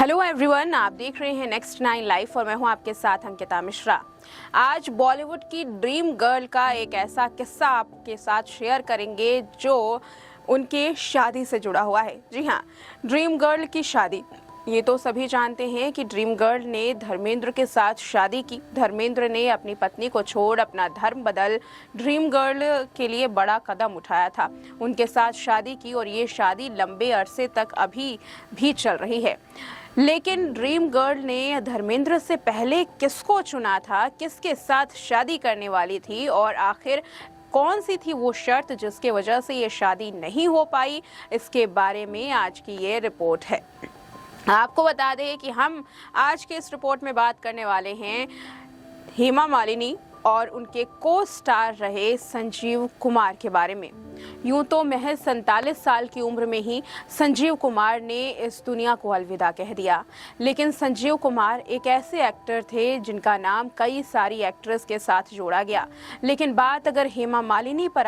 Hello everyone, आप देख रहे हैं नेक्स्ट 9 लाइफ और मैं हूं आपके साथ अंकिता मिश्रा। आज बॉलीवुड की ड्रीम गर्ल का एक ऐसा किस्सा आपके साथ शेयर करेंगे जो उनके शादी से जुड़ा हुआ है। जी हाँ, ड्रीम गर्ल की शादी। ये तो सभी जानते हैं कि ड्रीम गर्ल ने धर्मेंद्र के साथ शादी की। धर्मेंद्र ने अपनी पत्नी को छोड़ अपना धर्म बदल ड्रीम गर्ल के लिए बड़ा कदम उठाया था, उनके साथ शादी की और ये शादी लंबे अरसे तक अभी भी चल रही है। लेकिन ड्रीम गर्ल ने धर्मेंद्र से पहले किसको चुना था, किसके साथ शादी करने वाली थी और आखिर कौन सी थी वो शर्त जिसके वजह से ये शादी नहीं हो पाई, इसके बारे में आज की ये रिपोर्ट है। आपको बता दें कि हम आज के इस रिपोर्ट में बात करने वाले हैं हेमा मालिनी और उनके को स्टार रहे संजीव कुमार के बारे में। यूं तो महज 47 साल की उम्र में ही संजीव कुमार ने इस दुनिया को अलविदा कह दिया, लेकिन संजीव कुमार एक ऐसे एक्टर थे जिनका नाम कई सारी एक्ट्रेस के साथ जोड़ा गया। लेकिन बात अगर हेमा मालिनी पर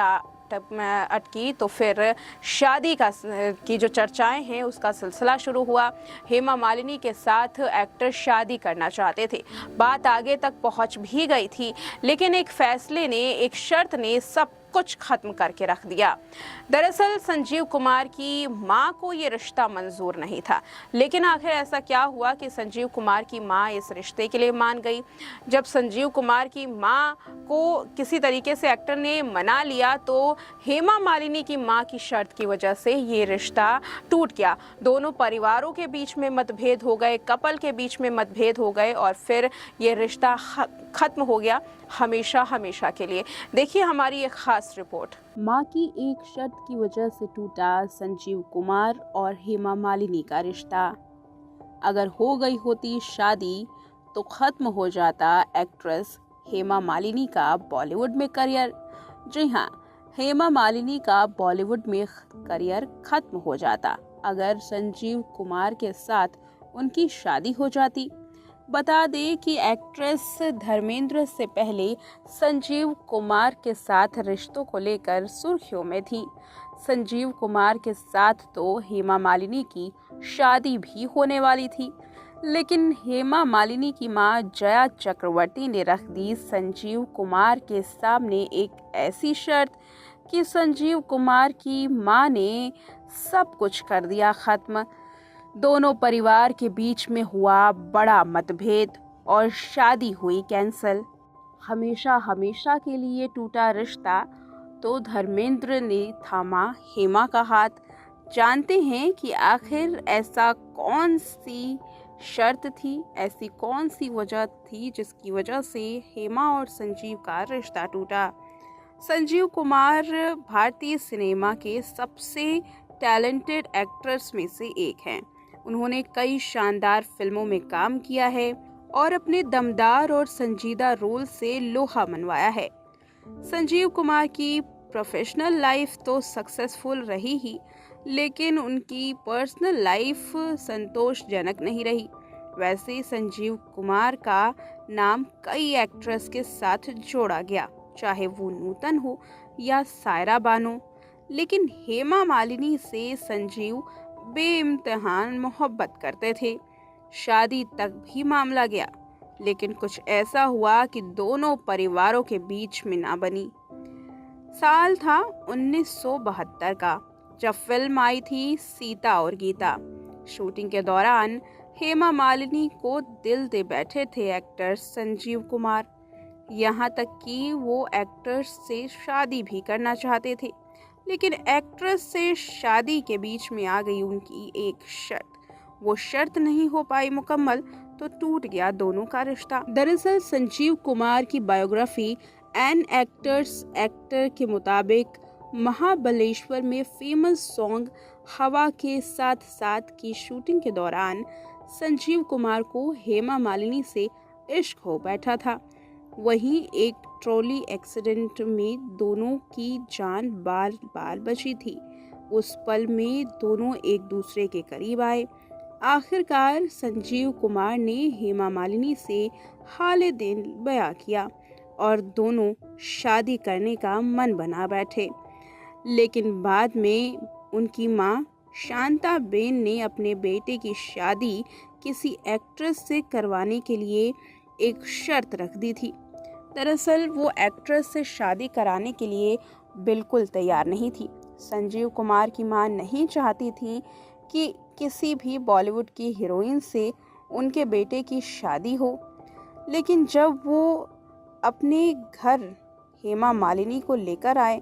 अटकी तो फिर शादी की जो चर्चाएं हैं उसका सिलसिला शुरू हुआ। हेमा मालिनी के साथ एक्टर शादी करना चाहते थे, बात आगे तक पहुंच भी गई थी, लेकिन एक फैसले ने, एक शर्त ने सब कुछ खत्म करके रख दिया। दरअसल संजीव कुमार की मां को ये रिश्ता मंजूर नहीं था, लेकिन आखिर ऐसा क्या हुआ कि संजीव कुमार की मां इस रिश्ते के लिए मान गई। जब संजीव कुमार की मां को किसी तरीके से एक्टर ने मना लिया तो हेमा मालिनी की मां की शर्त की वजह से ये रिश्ता टूट गया। दोनों परिवारों के बीच में मतभेद हो गए, कपल के बीच में मतभेद हो गए और फिर ये रिश्ता खत्म हो गया हमेशा हमेशा के लिए। देखिए हमारी एक खास रिपोर्ट। मां की एक शर्त की वजह से टूटा संजीव कुमार और हेमा मालिनी का रिश्ता। अगर हो गई होती शादी तो खत्म हो जाता एक्ट्रेस हेमा मालिनी का बॉलीवुड में करियर। जी हाँ, हेमा मालिनी का बॉलीवुड में करियर खत्म हो जाता अगर संजीव कुमार के साथ उनकी शादी हो जाती। बता दें कि एक्ट्रेस धर्मेंद्र से पहले संजीव कुमार के साथ रिश्तों को लेकर सुर्खियों में थी। संजीव कुमार के साथ तो हेमा मालिनी की शादी भी होने वाली थी, लेकिन हेमा मालिनी की मां जया चक्रवर्ती ने रख दी संजीव कुमार के सामने एक ऐसी शर्त कि संजीव कुमार की मां ने सब कुछ कर दिया खत्म। दोनों परिवार के बीच में हुआ बड़ा मतभेद और शादी हुई कैंसल। हमेशा हमेशा के लिए टूटा रिश्ता तो धर्मेंद्र ने थामा हेमा का हाथ। जानते हैं कि आखिर ऐसा कौन सी शर्त थी, ऐसी कौन सी वजह थी जिसकी वजह से हेमा और संजीव का रिश्ता टूटा। संजीव कुमार भारतीय सिनेमा के सबसे टैलेंटेड एक्टर्स में से एक हैं। उन्होंने कई शानदार फिल्मों में काम किया है और अपने दमदार और संजीदा रोल से लोहा मनवाया है। संजीव कुमार की प्रोफेशनल लाइफ तो सक्सेसफुल रही ही, लेकिन उनकी पर्सनल लाइफ संतोषजनक नहीं रही। वैसे संजीव कुमार का नाम कई एक्ट्रेस के साथ जोड़ा गया, चाहे वो नूतन हो या सायरा बानो, लेकिन हेमा मालिनी से संजीव बेइम्तिहान मोहब्बत करते थे। शादी तक भी मामला गया, लेकिन कुछ ऐसा हुआ कि दोनों परिवारों के बीच में ना बनी। साल था 1972 का, जब फिल्म आई थी सीता और गीता। शूटिंग के दौरान हेमा मालिनी को दिल दे बैठे थे एक्टर संजीव कुमार, यहाँ तक कि वो एक्टर से शादी भी करना चाहते थे, लेकिन एक्ट्रेस से शादी के बीच में आ गई उनकी एक शर्त। वो शर्त नहीं हो पाई मुकम्मल तो टूट गया दोनों का रिश्ता। दरअसल संजीव कुमार की बायोग्राफी एन एक्टर्स एक्टर के मुताबिक महाबलेश्वर में फेमस सॉन्ग हवा के साथ साथ की शूटिंग के दौरान संजीव कुमार को हेमा मालिनी से इश्क हो बैठा था। वहीं एक ट्रॉली एक्सीडेंट में दोनों की जान बार बार बची थी। उस पल में दोनों एक दूसरे के करीब आए। आखिरकार संजीव कुमार ने हेमा मालिनी से हाले दिल बयां किया और दोनों शादी करने का मन बना बैठे। लेकिन बाद में उनकी मां शांताबेन ने अपने बेटे की शादी किसी एक्ट्रेस से करवाने के लिए एक शर्त रख दी थी। दरअसल वो एक्ट्रेस से शादी कराने के लिए बिल्कुल तैयार नहीं थी। संजीव कुमार की मां नहीं चाहती थी कि किसी भी बॉलीवुड की हीरोइन से उनके बेटे की शादी हो। लेकिन जब वो अपने घर हेमा मालिनी को लेकर आए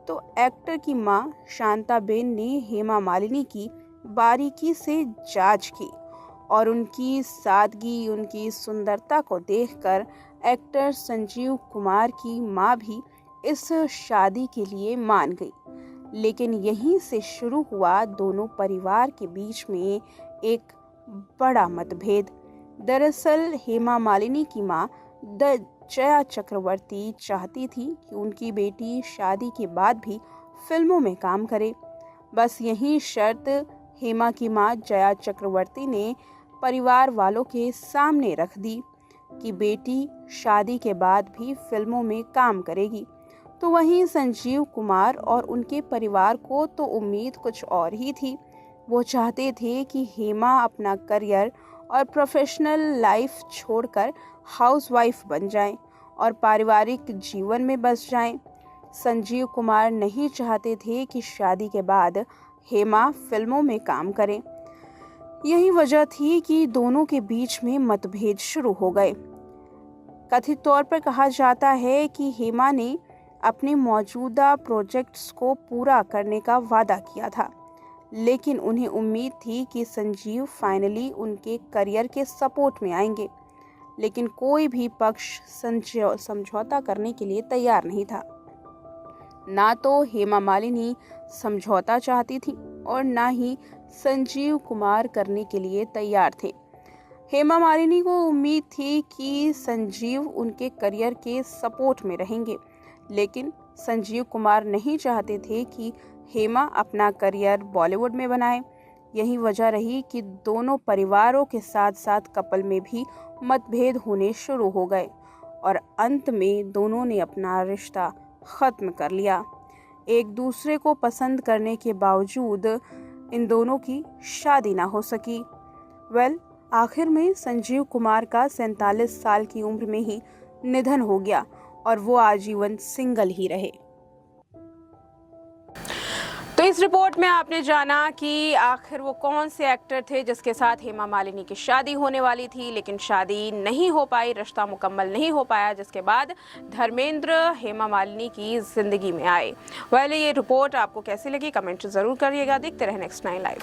तो एक्टर की मां शांताबेन ने हेमा मालिनी की बारीकी से जांच की और उनकी सादगी, उनकी सुंदरता को देखकर एक्टर संजीव कुमार की मां भी इस शादी के लिए मान गई। लेकिन यहीं से शुरू हुआ दोनों परिवार के बीच में एक बड़ा मतभेद। दरअसल हेमा मालिनी की मां जया चक्रवर्ती चाहती थी कि उनकी बेटी शादी के बाद भी फिल्मों में काम करे। बस यही शर्त हेमा की मां जया चक्रवर्ती ने परिवार वालों के सामने रख दी कि बेटी शादी के बाद भी फिल्मों में काम करेगी। तो वहीं संजीव कुमार और उनके परिवार को तो उम्मीद कुछ और ही थी। वो चाहते थे कि हेमा अपना करियर और प्रोफेशनल लाइफ छोड़कर हाउसवाइफ बन जाएं और पारिवारिक जीवन में बस जाएं। संजीव कुमार नहीं चाहते थे कि शादी के बाद हेमा फिल्मों में काम करें। यही वजह थी कि दोनों के बीच में मतभेद शुरू हो गए। कथित तौर पर कहा जाता है कि हेमा ने अपने मौजूदा प्रोजेक्ट्स को पूरा करने का वादा किया था, लेकिन उन्हें उम्मीद थी कि संजीव फाइनली उनके करियर के सपोर्ट में आएंगे। लेकिन कोई भी पक्ष समझौता करने के लिए तैयार नहीं था। ना तो हेमा मालिनी समझौता चाहती थी और ना ही संजीव कुमार करने के लिए तैयार थे। हेमा मालिनी को उम्मीद थी कि संजीव उनके करियर के सपोर्ट में रहेंगे, लेकिन संजीव कुमार नहीं चाहते थे कि हेमा अपना करियर बॉलीवुड में बनाए। यही वजह रही कि दोनों परिवारों के साथ साथ कपल में भी मतभेद होने शुरू हो गए और अंत में दोनों ने अपना रिश्ता ख़त्म कर लिया। एक दूसरे को पसंद करने के बावजूद इन दोनों की शादी ना हो सकी। आखिर में संजीव कुमार का 47 साल की उम्र में ही निधन हो गया और वो आजीवन सिंगल ही रहे। तो इस रिपोर्ट में आपने जाना कि आखिर वो कौन से एक्टर थे जिसके साथ हेमा मालिनी की शादी होने वाली थी, लेकिन शादी नहीं हो पाई, रिश्ता मुकम्मल नहीं हो पाया, जिसके बाद धर्मेंद्र हेमा मालिनी की जिंदगी में आए। ये रिपोर्ट आपको कैसी लगी कमेंट जरूर करिएगा। देखते रहे नेक्स्ट 9 लाइव।